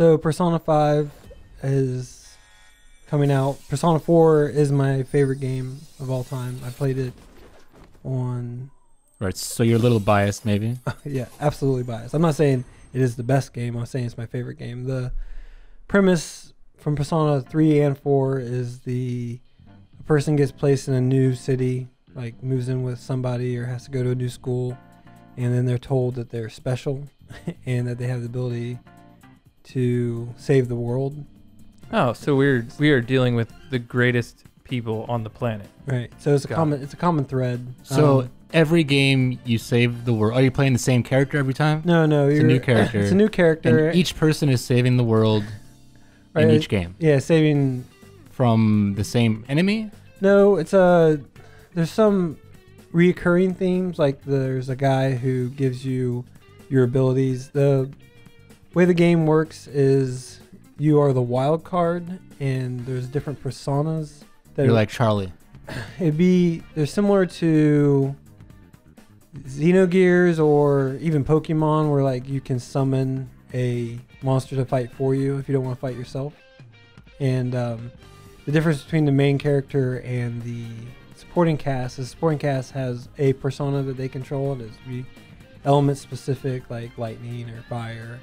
So Persona 5 is coming out. Persona 4 is my favorite game of all time. I played it on... Right, so you're a little biased maybe. Yeah, absolutely biased. I'm not saying it is the best game. I'm saying it's my favorite game. The premise from Persona 3 and 4 is a person gets placed in a new city, like moves in with somebody or has to go to a new school, and then they're told that they're special and that they have the ability to save the world. Oh, so we are dealing with the greatest people on the planet. Right. So it's a common thread. So every game you save the world. Are you playing the same character every time? No, it's a new character. It's a new character. And each person is saving the world in each game. Yeah, saving from the same enemy. No, there's some reoccurring themes. Like there's a guy who gives you your abilities. The way the game works is you are the wild card, and there's different personas. You're like Charlie. They're similar to Xenogears or even Pokemon, where like you can summon a monster to fight for you if you don't want to fight yourself. And the difference between the main character and the supporting cast is the supporting cast has a persona that they control. It is element specific, like lightning or fire,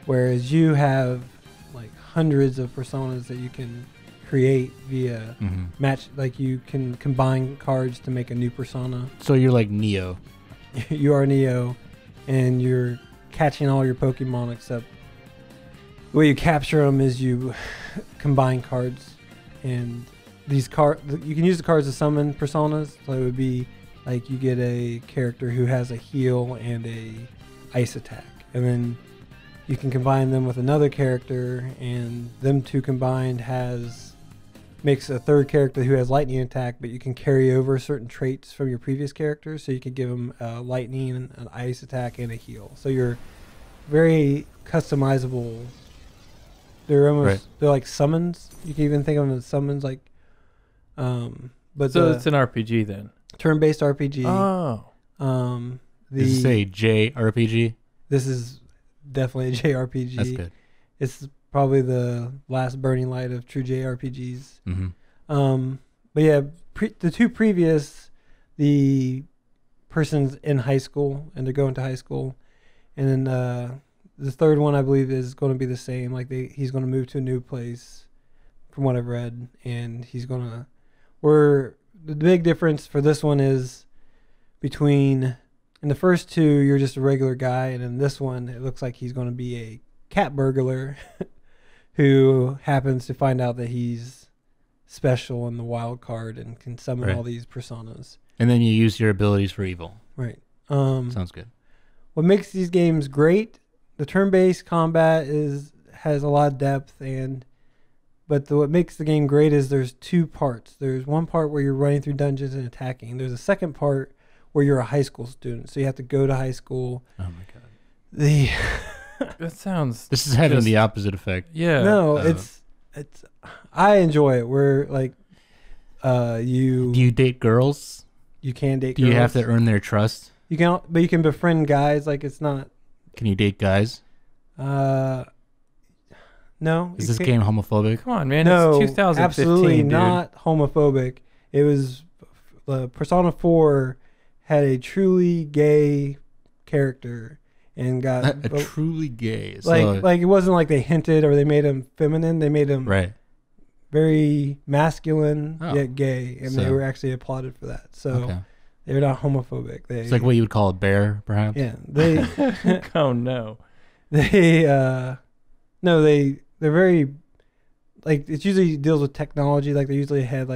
whereas you have like hundreds of personas that you can create via match. Like you can combine cards to make a new persona. So you're like Neo. You are Neo, and you're catching all your Pokemon, except the way you capture them is you combine cards, and these you can use the cards to summon personas. So it would be like you get a character who has a heal and a ice attack, and then you can combine them with another character, and them two combined makes a third character who has lightning attack, but you can carry over certain traits from your previous characters, so you can give them lightning, an ice attack, and a heal. So you're very customizable. They're like summons. You can even think of them as summons, like. But so it's an RPG then. Turn-based RPG. Oh. Does it say JRPG? This is definitely a JRPG. That's good. It's probably the last burning light of true JRPGs. Mm-hmm. But yeah, the two previous, the person's in high school and they're going to high school, and then the third one I believe is going to be the same. Like he's going to move to a new place, from what I've read, and he's going to. The big difference for this one is between. In the first two, you're just a regular guy, and in this one, it looks like he's going to be a cat burglar who happens to find out that he's special in the wild card and can summon all these personas. And then you use your abilities for evil. Right. Sounds good. What makes these games great, the turn-based combat has a lot of depth, but what makes the game great is there's two parts. There's one part where you're running through dungeons and attacking. There's a second part where you're a high school student, so you have to go to high school. Oh my god. That sounds. This is having the opposite effect. Yeah. No, it's. I enjoy it. Where like, Do you date girls? You can date. Do girls. you have to earn their trust? You can, but you can befriend guys. Like it's not. Can you date guys? No. Is this game homophobic? Come on, man. No, it's 2015, absolutely dude. not homophobic. It was Persona 4 had a truly gay character and got a truly gay. Like it wasn't like they hinted or they made him feminine. They made him very masculine yet gay, and they were actually applauded for that. So they're not homophobic. It's like what you would call a bear, perhaps. Yeah, they. Oh no. They're very, like, it usually deals with technology. Like they usually had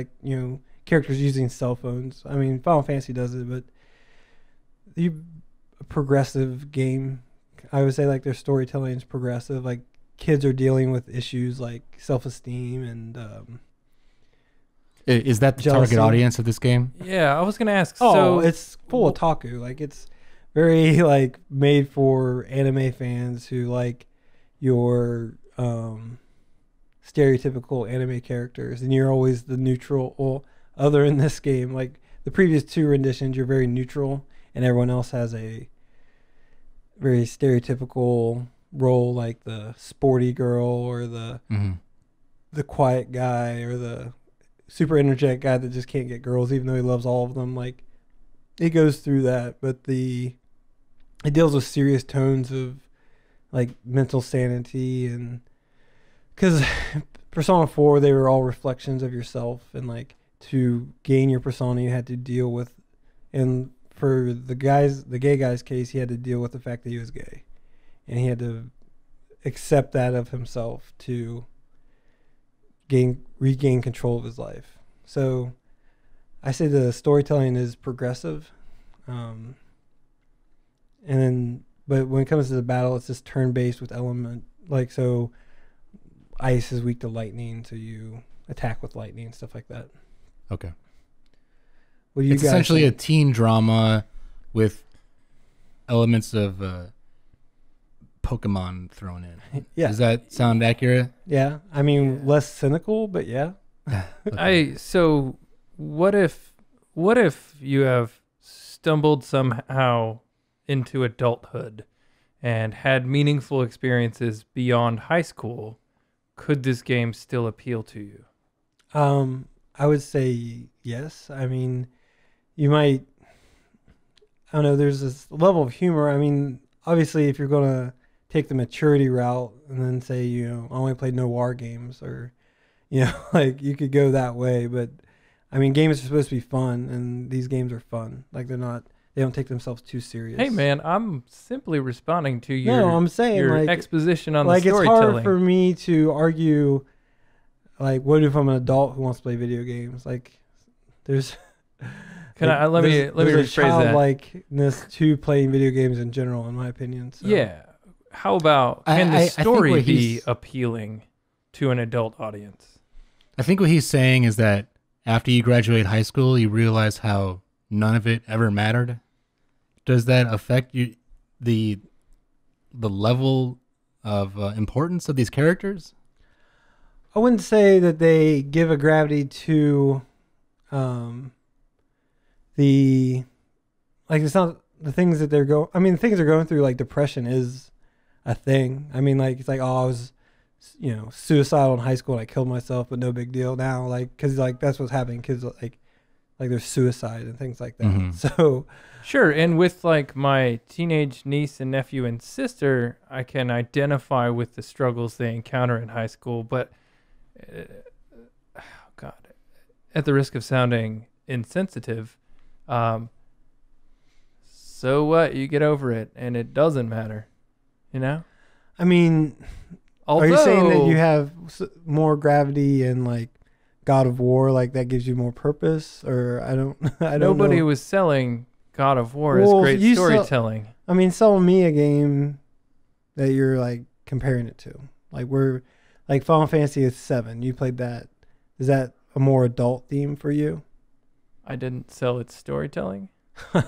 characters using cell phones. I mean, Final Fantasy does it, but a progressive game. I would say like their storytelling is progressive. Like kids are dealing with issues like self-esteem and. Is that the jealousy. target audience of this game? Yeah, I was gonna ask. Oh, so it's full otaku. Like it's very like made for anime fans who like your stereotypical anime characters, and you're always the neutral. Well, other in this game, like the previous two renditions, you're very neutral, and everyone else has a very stereotypical role, like the sporty girl or the quiet guy or the super energetic guy that just can't get girls, even though he loves all of them. Like, it goes through that, but it deals with serious tones of like mental sanity, and because Persona 4, they were all reflections of yourself, and like to gain your persona, you had to deal with, and for the gay guy's case, he had to deal with the fact that he was gay, and he had to accept that of himself to regain control of his life. So I say the storytelling is progressive, and then but when it comes to the battle, it's just turn-based with element, like, so ice is weak to lightning, so you attack with lightning and stuff like that. Okay. What do you It's guys essentially think? a teen drama with elements of Pokemon thrown in. Yeah. Does that sound accurate? Yeah, I mean, less cynical, but yeah. So what if you have stumbled somehow into adulthood and had meaningful experiences beyond high school? Could this game still appeal to you? I would say yes. I mean, you might, I don't know, there's this level of humor. I mean, obviously, if you're going to take the maturity route and then say, you know, I only played noir games, or, you know, like, you could go that way. But, I mean, games are supposed to be fun, and these games are fun. Like, they don't take themselves too serious. Hey, man, I'm simply responding to your, I'm saying, your like, exposition on like, the it's storytelling. hard for me to argue, like, what if I'm an adult who wants to play video games? Like, there's... Let me rephrase there's a that. childlikeness to playing video games in general, in my opinion. So. Yeah. How about, can the I think story what be he's- appealing to an adult audience? I think what he's saying is that after you graduate high school, you realize how none of it ever mattered. Does that affect you, the level of importance of these characters? I wouldn't say that they give a gravity to it's not the things that I mean, the things they're going through, like depression is a thing. I mean, like, it's like, oh, I was, you know, suicidal in high school and I killed myself, but no big deal now. Like, cause like that's what's happening. Kids like there's suicide and things like that. Mhm. So Sure, and with like my teenage niece and nephew and sister, I can identify with the struggles they encounter in high school. But, God, at the risk of sounding insensitive, so what? You get over it, and it doesn't matter, you know? I mean, Although, are you saying that you have more gravity in like God of War, like that gives you more purpose? Or I don't nobody know. was selling God of War as Well, great you storytelling. I mean, sell me a game that you're like comparing it to. Like, we're like Final Fantasy VII. You played that. Is that a more adult theme for you? I didn't sell its storytelling.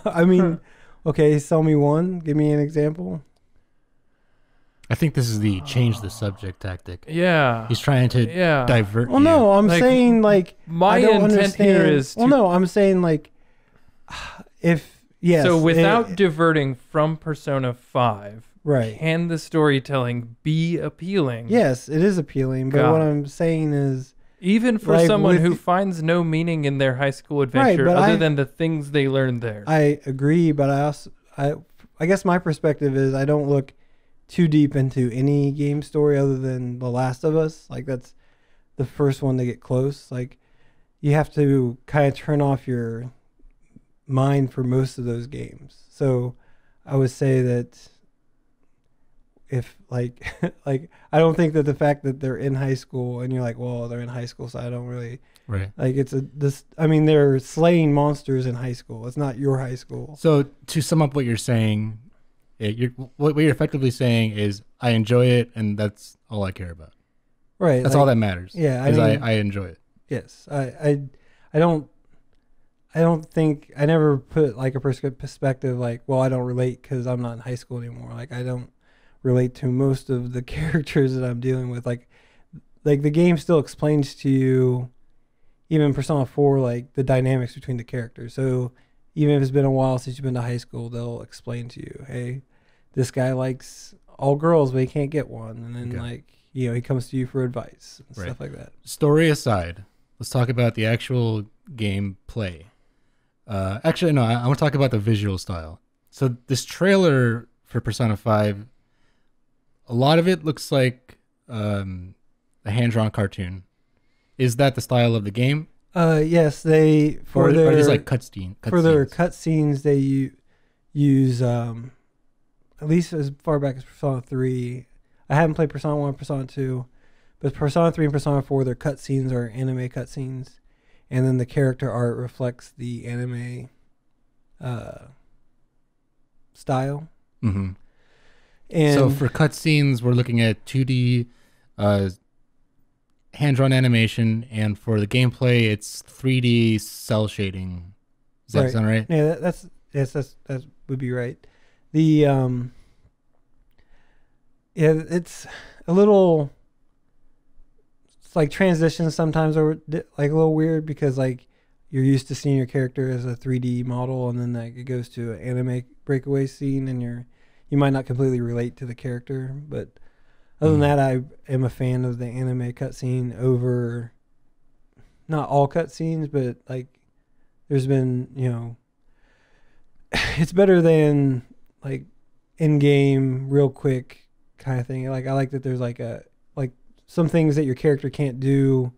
I mean, okay, sell me one. Give me an example. I think this is the change the subject tactic. Yeah. He's trying to divert Well, you. no, I'm Like, saying like my I don't intent understand. here is well, to- no, I'm saying like if yes. So without diverting from Persona 5, right. can the storytelling be appealing? Yes, it is appealing, but God. what I'm saying is Even for like, someone with who the- finds no meaning in their high school adventure but other than the things they learned there. I agree, but I guess my perspective is I don't look too deep into any game story other than The Last of Us. Like, that's the first one to get close. Like, you have to kind of turn off your mind for most of those games. So I would say that if like like I don't think that the fact that they're in high school and you're like, well, they're in high school, so I don't really Right. like I mean, they're slaying monsters in high school. It's not your high school. So to sum up what you're saying, what you're effectively saying is I enjoy it, and that's all I care about. Right. That's like, all that matters. Yeah, I Is mean, I enjoy it. yes. I don't think I never put like a perspective like, well, I don't relate because I'm not in high school anymore. Like, I don't relate to most of the characters that I'm dealing with. Like the game still explains to you, even Persona 4, like the dynamics between the characters. So even if it's been a while since you've been to high school, they'll explain to you, hey, this guy likes all girls, but he can't get one, and then Okay. like he comes to you for advice and Right. stuff like that. Story aside, let's talk about the actual gameplay. Actually, no, I want to talk about the visual style. So this trailer for Persona 5, a lot of it looks like a hand-drawn cartoon. Is that the style of the game? Yes, they Or are these like cutscenes? for their cutscenes they use at least as far back as Persona 3. I haven't played Persona 1, Persona 2, but Persona 3 and Persona 4, their cutscenes are anime cutscenes, and then the character art reflects the anime style. Mm-hmm. And So for cutscenes, we're looking at 2D hand-drawn animation, and for the gameplay, it's 3D cell shading. Does that Right. sound right? yeah, that would be right. The it's a little. It's like transitions sometimes are like a little weird because like you're used to seeing your character as a 3D model, and then like it goes to an anime breakaway scene, and you might not completely relate to the character. But other than that, I am a fan of the anime cutscene over not all cutscenes, but like there's been it's better than like in-game real quick kind of thing. Like I like that there's like some things that your character can't do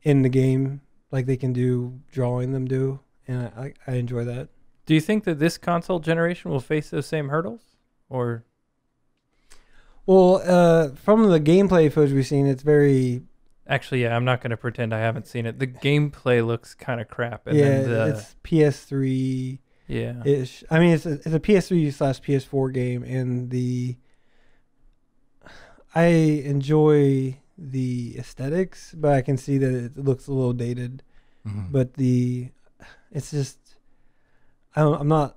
in the game, like they can do drawing them do, and I enjoy that. Do you think that this console generation will face those same hurdles? Or Well, from the gameplay footage we've seen, it's very actually, yeah, I'm not going to pretend I haven't seen it. The gameplay looks kind of crap. And yeah, then it's PS3 yeah. ish. I mean, it's a PS3/PS4 game, and I enjoy the aesthetics, but I can see that it looks a little dated. Mm-hmm. But it's just I'm not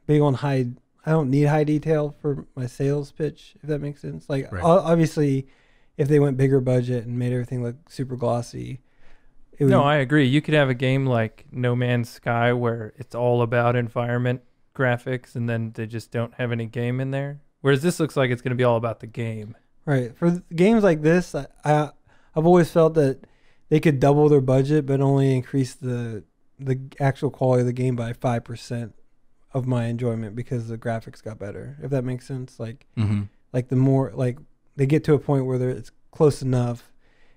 big on high. I don't need high detail for my sales pitch, if that makes sense. Like Right. obviously, if they went bigger budget and made everything look super glossy, it would, No, I agree. You could have a game like No Man's Sky where it's all about environment graphics, and then they just don't have any game in there. Whereas this looks like it's going to be all about the game. right for games like this. I've always felt that they could double their budget, but only increase the actual quality of the game by 5% of my enjoyment because the graphics got better. If that makes sense, like the more like they get to a point where it's close enough.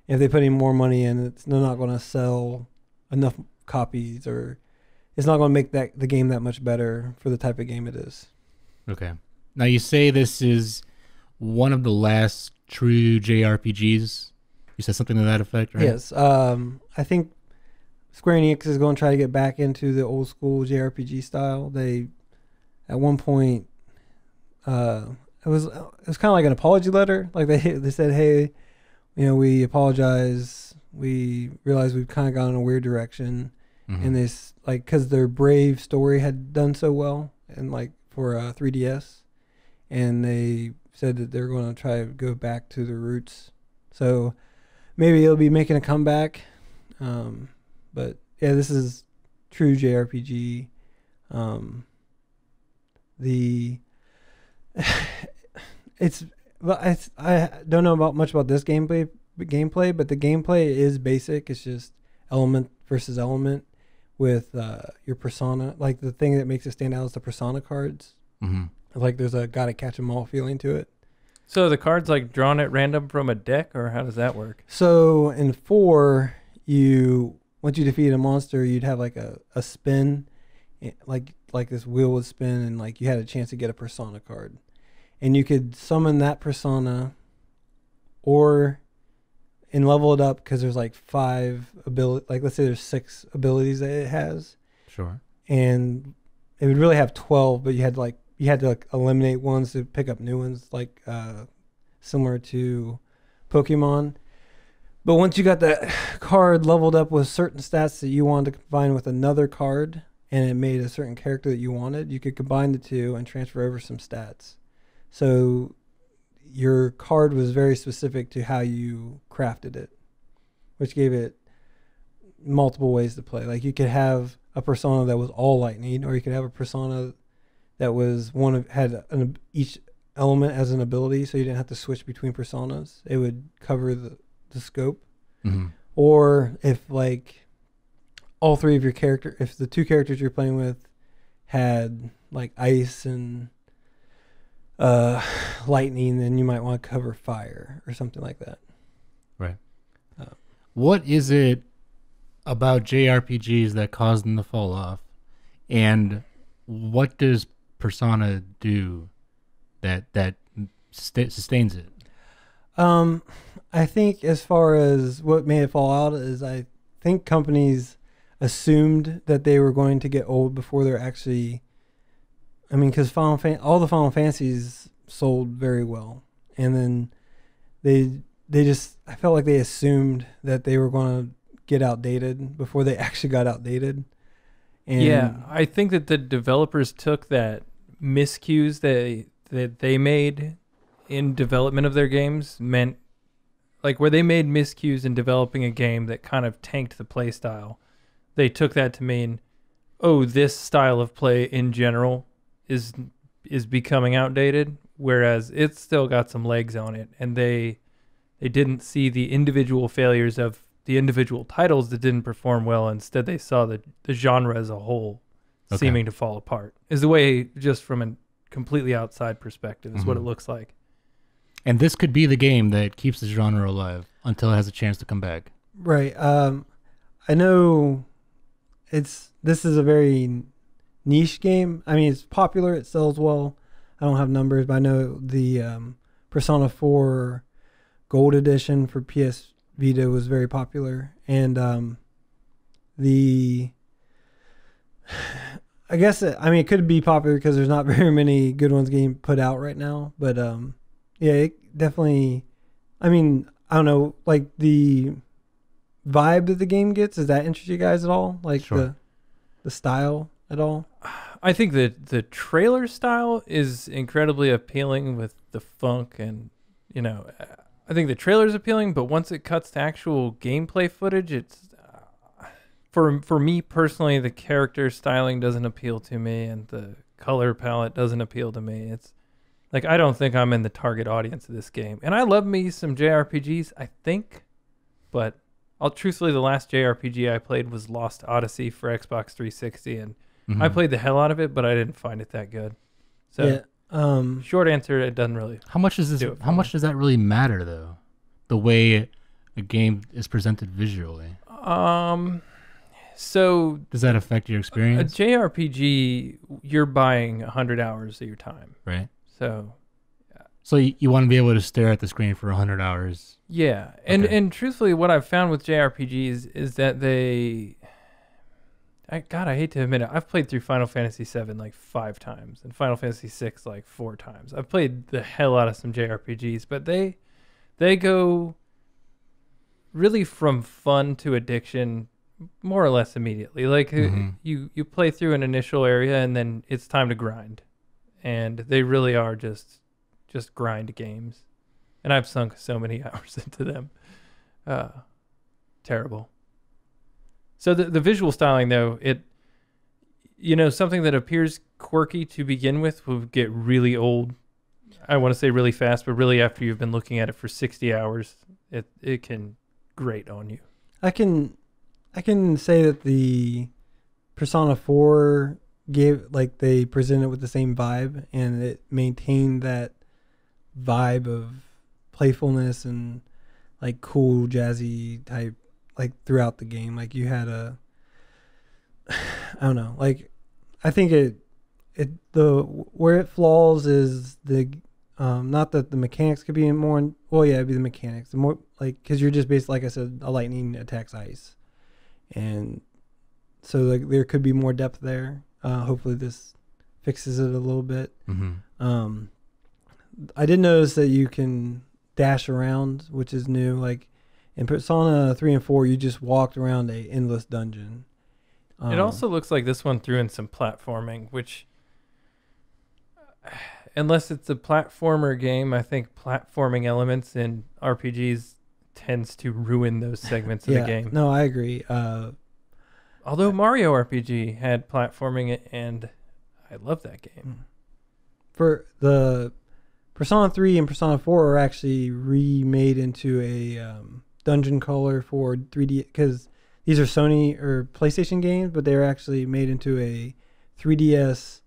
If they put any more money in, they're not going to sell enough copies, or it's not going to make the game that much better for the type of game it is. Okay. Now you say this is one of the last true JRPGs. You said something to that effect, right? Yes. I think Square Enix is going to try to get back into the old school JRPG style. They, at one point, it was kind of like an apology letter. Like they said, hey, we apologize. We realize we've kind of gone in a weird direction, and this because their Brave story had done so well, and like for 3DS, and they said that they're going to try to go back to the roots. So maybe it'll be making a comeback. But yeah, this is true JRPG. I don't know much about this gameplay, but the gameplay is basic. It's just element versus element with your persona. Like the thing that makes it stand out is the persona cards. Like there's a gotta catch 'em all feeling to it. So the cards like drawn at random from a deck, or how does that work? So in 4, once you defeat a monster, you'd have like a spin, like this wheel would spin, and like you had a chance to get a persona card, and you could summon that persona, and level it up because there's like 5 ability. Like let's say there's 6 abilities that it has, Sure. and it would really have 12, but you had to eliminate ones to pick up new ones, like similar to Pokemon. But once you got that card leveled up with certain stats that you wanted to combine with another card, and it made a certain character that you wanted, you could combine the two and transfer over some stats. So your card was very specific to how you crafted it, which gave it multiple ways to play. Like you could have a persona that was all lightning, or you could have a persona that was each element as an ability, so you didn't have to switch between personas. It would cover the scope. Mm-hmm. Or if like all three of your character, if the two characters you're playing with had like ice and lightning, then you might want to cover fire or something like that. Right. What is it about JRPGs that caused them to fall off? And what does Persona do that sustains it? I think as far as what made it fall out is I think companies assumed that they were going to get old before they're actually. I mean, because all the Final Fantasies sold very well, and then they just, I felt like they assumed that they were going to get outdated before they actually got outdated. And yeah, I think that the developers took that miscues that they made in development of their games, meant like where they made miscues in developing a game that kind of tanked the play style. They took that to mean, oh, this style of play in general is becoming outdated, whereas it's still got some legs on it, and they didn't see the individual failures of the individual titles that didn't perform well. Instead, they saw the genre as a whole seeming to fall apart. Is the way, just from a completely outside perspective, is what it looks like. And this could be the game that keeps the genre alive until it has a chance to come back. Right. I know this is a very niche game. I mean, it's popular. It sells well. I don't have numbers, but I know the Persona 4 Gold Edition for PS Vita was very popular. And I guess, it could be popular because there's not very many good ones getting put out right now. But yeah, it definitely, I don't know, like the vibe that the game gets, does that interest you guys at all? Like Sure. the style at all? I think that the trailer style is incredibly appealing with the funk, and I think the trailer is appealing, but once it cuts to actual gameplay footage, it's for me personally, the character styling doesn't appeal to me, and the color palette doesn't appeal to me. It's like, I don't think I'm in the target audience of this game. And I love me some JRPGs, I think, but truthfully, the last JRPG I played was Lost Odyssey for Xbox 360, and I played the hell out of it, but I didn't find it that good. So, yeah, short answer, it doesn't really. How much does that really matter, though? The way a game is presented visually. So does that affect your experience? A JRPG, you're buying 100 hours of your time, right? So you want to be able to stare at the screen for 100 hours. Yeah, and truthfully, what I've found with JRPGs is that I hate to admit it, I've played through Final Fantasy VII like 5 times and Final Fantasy VI like 4 times. I've played the hell out of some JRPGs, but they go really from fun to addiction more or less immediately. Like you play through an initial area and then it's time to grind, and they really are just grind games. And I've sunk so many hours into them. Terrible. So the visual styling, though, something that appears quirky to begin with will get really old. I want to say really fast, but really after you've been looking at it for 60 hours, it can grate on you. I can say that the Persona 4 they presented with the same vibe, and it maintained that vibe of playfulness and like cool jazzy type, like throughout the game. Like you had I don't know, like I think where it flaws is the not that the mechanics could be more, well, yeah, it'd be the mechanics, the more like, because you're just basically, like I said, a lightning attacks ice, and so like there could be more depth there. Hopefully this fixes it a little bit. I did notice that you can dash around, which is new. Like in Persona 3 and 4, you just walked around a endless dungeon. It also looks like this one threw in some platforming, which, unless it's a platformer game, I think platforming elements in RPGs tends to ruin those segments of the game. No, I agree. Although Mario RPG had platforming, and I love that game. For the Persona 3 and Persona 4 are actually remade into a dungeon crawler for 3D, because these are Sony or PlayStation games, but they're actually made into a 3DS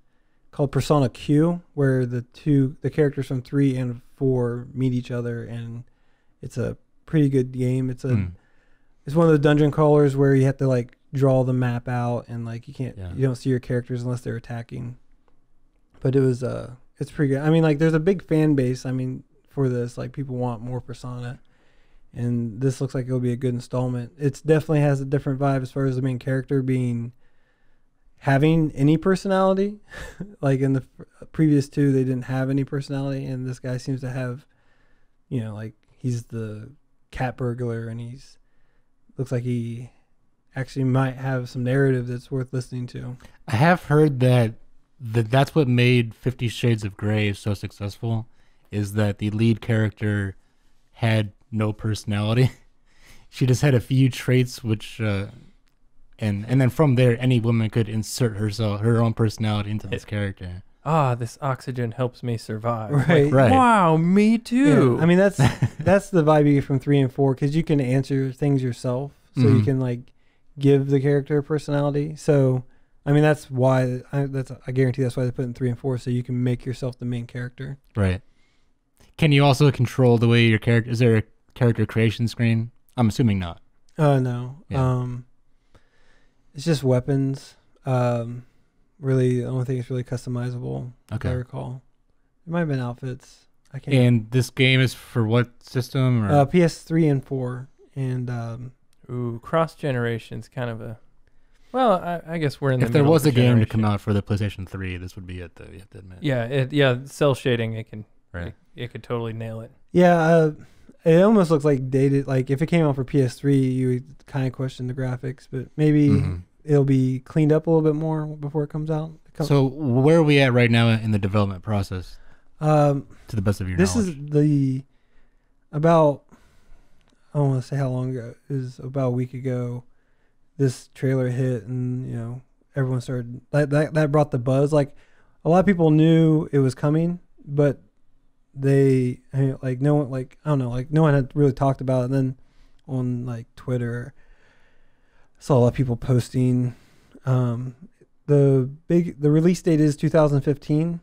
called Persona Q, where the characters from 3 and 4 meet each other, and it's a pretty good game. It's one of the dungeon crawlers where you have to like draw the map out, and like you don't see your characters unless they're attacking. But it's pretty good. I mean, like there's a big fan base. I mean, for this, like people want more Persona, and this looks like it'll be a good installment. It definitely has a different vibe as far as the main character having any personality. Like in the previous two, they didn't have any personality, and this guy seems to have, like he's the cat burglar, and looks like he actually might have some narrative that's worth listening to. I have heard that's what made 50 Shades of Grey so successful, is that the lead character had no personality. She just had a few traits, which and then from there, any woman could insert her own personality into this character. This oxygen helps me survive. Right. Like, Right. Wow, me too. Yeah. I mean, that's the vibe you get from 3 and 4, because you can answer things yourself, so you can like give the character a personality. So, I mean, that's why I guarantee that's why they put in 3 and 4, so you can make yourself the main character. Right. Can you also control the way your character? Is there a character creation screen? I'm assuming not. No. Yeah. It's just weapons. Really, the only thing is really customizable. If I recall, it might have been outfits. I can't. And this game is for what system? Or? PS3 and 4, and cross generation's kind of a. Well, I guess we're in the. If there middle was of a game to generation. come out for the PlayStation 3, this would be it. Though you have to admit. Yeah, cell shading. It can. Right. It could totally nail it. yeah, it almost looks like dated. Like if it came out for PS3, you would kind of question the graphics, but maybe it'll be cleaned up a little bit more before it comes out. So where are we at right now in the development process? To the best of your This knowledge. is about, I don't want to say how long ago. It was about a week ago. This trailer hit, and everyone started that brought the buzz. Like a lot of people knew it was coming, but no one had really talked about it. And then on like Twitter, I saw a lot of people posting. The release date is 2015.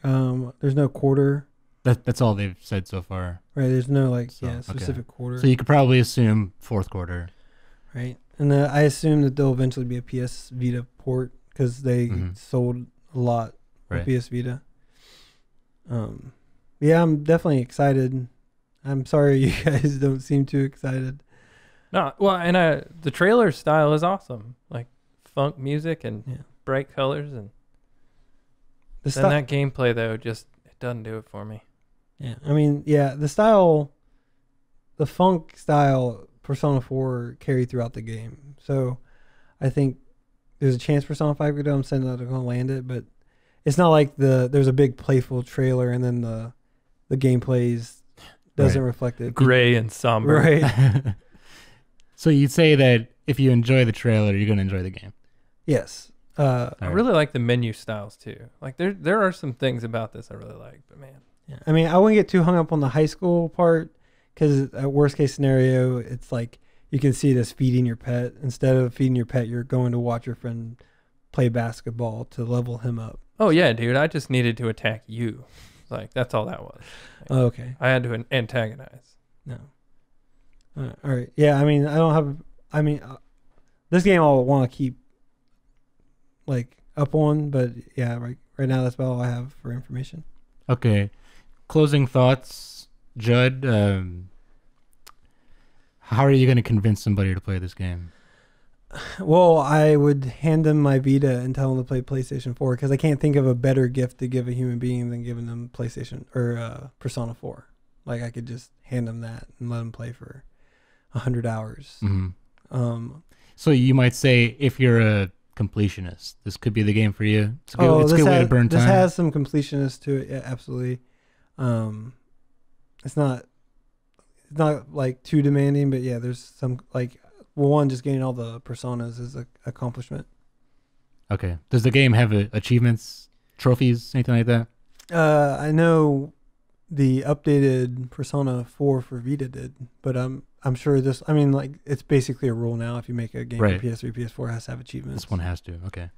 There's no quarter. That's all they've said so far. Right. There's no specific quarter. So you could probably assume fourth quarter. Right. And I assume that there'll eventually be a PS Vita port, because they sold a lot of PS Vita. Yeah, I'm definitely excited. I'm sorry you guys don't seem too excited. No, well, and the trailer style is awesome, like funk music and bright colors, and then that gameplay though it doesn't do it for me. Yeah, I mean, the funk style Persona 4 carried throughout the game, so I think there's a chance Persona 5 could do. I'm saying that they're going to land it, but it's not like there's a big playful trailer and then the gameplay doesn't reflect it. Gray and somber. Right. So you'd say that if you enjoy the trailer, you're going to enjoy the game. Yes. I really like the menu styles too. Like there are some things about this I really like, but man. Yeah. I mean, I wouldn't get too hung up on the high school part, because at worst case scenario, it's like you can see it as feeding your pet. Instead of feeding your pet, you're going to watch your friend play basketball to level him up. Oh yeah, dude. I just needed to attack you. Like that's all that was. Like, Okay. I had to antagonize. No. All right. Yeah. I mean, this game I'll want to keep like up on, but yeah, right now that's about all I have for information. Okay. Closing thoughts, Judd. How are you going to convince somebody to play this game? Well, I would hand them my Vita and tell them to play PlayStation 4, because I can't think of a better gift to give a human being than giving them PlayStation or Persona 4. Like I could just hand them that and let them play for 100 hours. Mm-hmm. So you might say, if you're a completionist, this could be the game for you. It's a good way to burn time. This has some completionist to it, yeah, absolutely. It's not like too demanding, but yeah, there's some like. Well, one, just getting all the personas is an accomplishment. Okay. Does the game have achievements, trophies, anything like that? I know the updated Persona 4 for Vita did, but I'm sure this. I mean, like it's basically a rule now. If you make a game Right. for PS3, PS4 it has to have achievements. This one has to. Okay.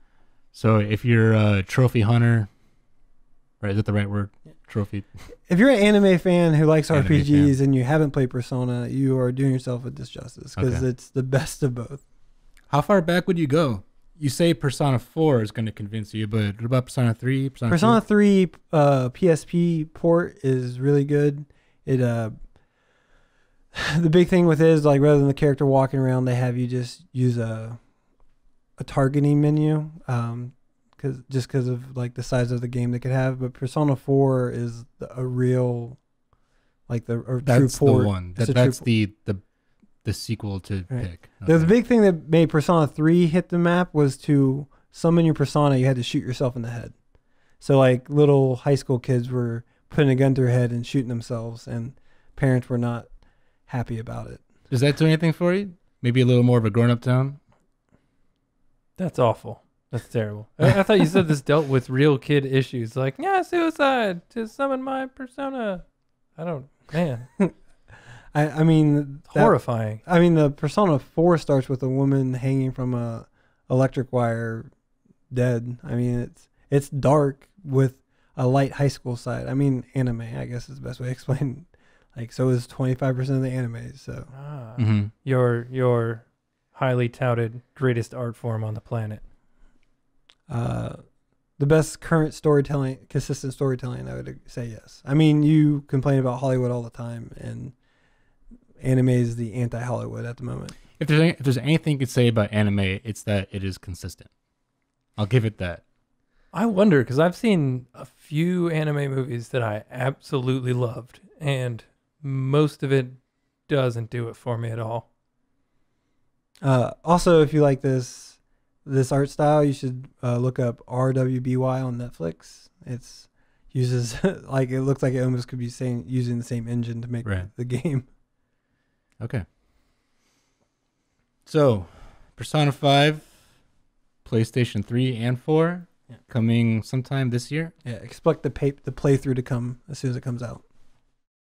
So if you're a trophy hunter, right? Is that the right word? Trophy. If you're an anime fan who likes Anime RPGs fan. and you haven't played Persona, you are doing yourself a disjustice because Okay. it's the best of both. How far back would you go? You say Persona 4 is going to convince you, but what about Persona 3? Persona 2? 3 PSP port is really good. It the big thing with it is like rather than the character walking around, they have you just use a targeting menu because of like the size of the game they could have. But Persona 4 is a real like true That's the port. one. It's a That's true the sequel to Right. pick. The Okay. big thing that made Persona 3 hit the map was to summon your persona, you had to shoot yourself in the head. So like little high school kids were putting a gun to their head and shooting themselves, and parents were not happy about it. Does that do anything for you? Maybe a little more of a grown-up tone? That's awful. That's terrible. I thought you said this dealt with real kid issues, like suicide to summon my persona. Man, I mean, horrifying. I mean, the Persona 4 starts with a woman hanging from a electric wire, dead. I mean, it's dark with a light high school side. I mean, anime, I guess is the best way to explain. Like, so is 25% of the anime. So Mm-hmm. Your highly touted greatest art form on the planet. the best current storytelling, consistent storytelling, I would say yes. I mean, you complain about Hollywood all the time, and anime is the anti-Hollywood at the moment. If there's anything you could say about anime, it's that it is consistent. I'll give it that. I wonder, because I've seen a few anime movies that I absolutely loved, and most of it doesn't do it for me at all. Also, if you like this art style, you should look up RWBY on Netflix. It's uses like it looks like it almost could be using the same engine to make Right. the game. Okay. So, Persona 5, PlayStation 3 and 4, Yeah. coming sometime this year. Yeah, expect the playthrough to come as soon as it comes out.